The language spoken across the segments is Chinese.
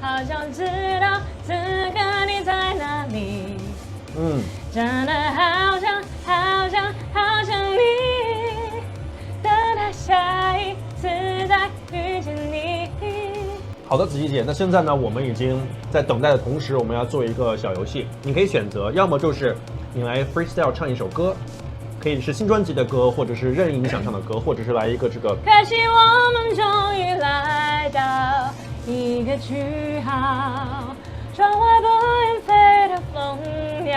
好想知道此刻你在哪里。真的好想你，等待下一次再遇见你。好的，子怡姐，那现在呢，我们已经在等待的同时，我们要做一个小游戏。你可以选择，要么就是你来 freestyle 唱一首歌，可以是新专辑的歌，或者是任意你想唱的歌，或者是来一个这个。可惜我们终于来到一个句号，窗外不愿飞的蜂鸟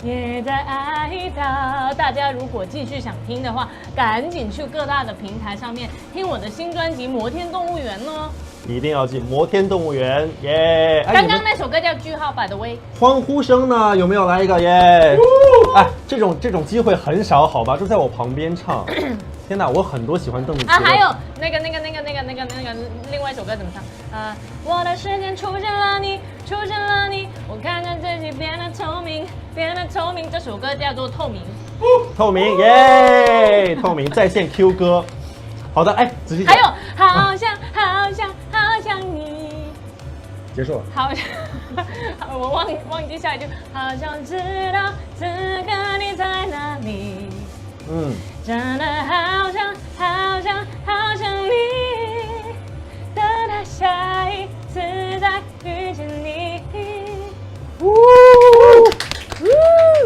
也在哀悼。大家如果继续想听的话，赶紧去各大的平台上面听我的新专辑《摩天动物园》哦。一定要进摩天动物园耶！刚刚那首歌叫《句号》，by the way。欢呼声呢？有没有来一个耶？哎，这种机会很少，好吧？就在我旁边唱。天哪，我很多喜欢邓紫棋啊，还有那个，另外一首歌怎么唱？我的世界出现了你，我看着自己变得透明。这首歌叫做《透明》。透明耶！透明在线 Q 歌。好的，哎，仔细讲。还有，好想你。结束了。好，我忘记下一句。好想知道此刻你在哪里。真的好想你，等待下一次再遇见你。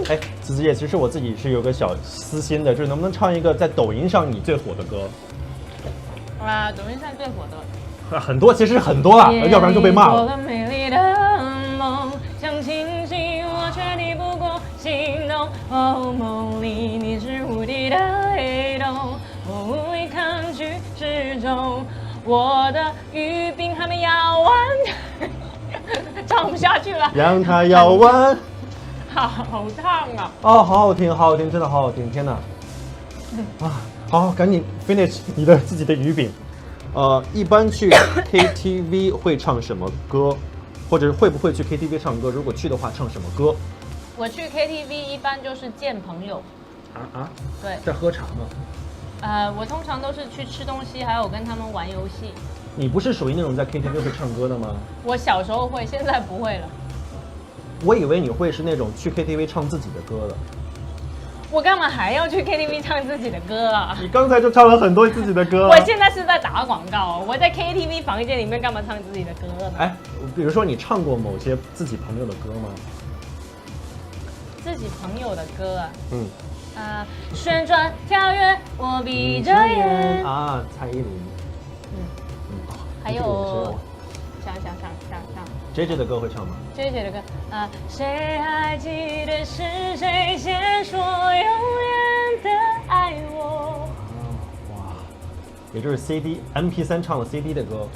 哎，子姐，其实我自己是有个小私心的，就是能不能唱一个在抖音上你最火的歌？抖音上最火的很多，其实很多啦，要不然就被骂了。美丽的梦，想清醒我却抵不过心动。哦，梦里你是无敌的黑洞，我无力抗拒始终。我的鱼饼还没咬完，唱不下去了。让它咬完。好烫啊！哦，好好听，好好听，真的好好听！天哪！好，赶紧 finish 你的自己的鱼饼。一般去 KTV 会唱什么歌，或者会不会去 KTV 唱歌？如果去的话，唱什么歌？我去 KTV 一般就是见朋友。对，在喝茶吗？我通常都是去吃东西，还有跟他们玩游戏。你不是属于那种在 KTV 会唱歌的吗？我小时候会，现在不会了。我以为你会是那种去 KTV 唱自己的歌的。我干嘛还要去 KTV 唱自己的歌啊？你刚才就唱了很多自己的歌。我现在是在打广告，我在 KTV 房间里面干嘛唱自己的歌呢？哎，比如说你唱过某些自己朋友的歌吗？自己朋友的歌啊？旋转跳跃，我闭着眼。蔡依林。还有，想。JJ 的歌会唱吗 ？JJ 的歌谁还记得是谁先说永远的爱我？哇，也就是 MP3 唱了 CD 的歌。